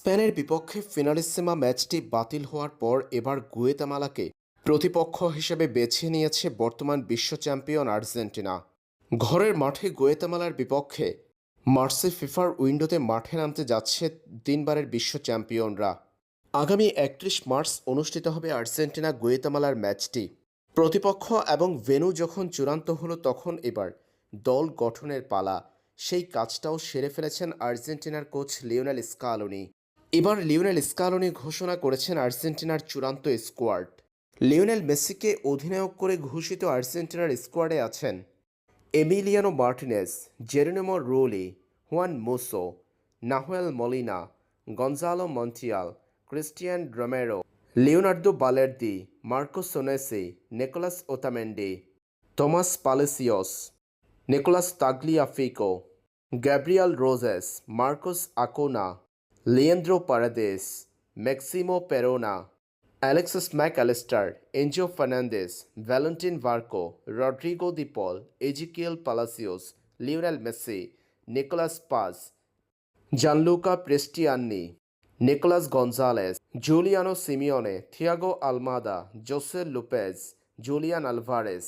স্পেনের বিপক্ষে ফিনালিসিমা ম্যাচটি বাতিল হওয়ার পর এবার গুয়েতামালাকে প্রতিপক্ষ হিসেবে বেছে নিয়েছে বর্তমান বিশ্ব চ্যাম্পিয়ন আর্জেন্টিনা। ঘরের মাঠে গুয়েতামালার বিপক্ষে মার্চে ফিফার উইন্ডোতে মাঠে নামতে যাচ্ছে তিনবারের বিশ্ব চ্যাম্পিয়নরা। আগামী ৩১ মার্চ অনুষ্ঠিত হবে আর্জেন্টিনা গুয়েতামালার ম্যাচটি। প্রতিপক্ষ এবং ভেন্যু যখন চূড়ান্ত হলো তখন এবার দল গঠনের পালা। সেই কাজটাও সেরে ফেলেছেন আর্জেন্টিনার কোচ লিওনেল স্কালোনি। এবার লিওনেল স্কালোনি ঘোষণা করেছেন আর্জেন্টিনার চূড়ান্ত স্কোয়াড। লিওনেল মেসিকে অধিনায়ক করে ঘোষিত আর্জেন্টিনার স্কোয়াডে আছেন Emiliano Martinez, Geronimo Rulli, Juan Musso, Nahuel Molina, Gonzalo Montiel, Cristian Romero, Leonardo Balerdi, Marco Senesi, Nicolas Otamendi, Tomas Palacios, Nicolas Tagliafico, Gabriel Rojas, Marcos Acuna, Leandro Paredes, Maximo Perrone, Alexis Mac Allister, Enzo Fernandez, Valentin Barco, Rodrigo De Paul, Ezequiel Palacios, Lionel Messi, Nicolas Paz, Gianluca Prestianni, Nicolas Gonzalez, Giuliano Simeone, Thiago Almada, Jose Lopez, Julian Alvarez.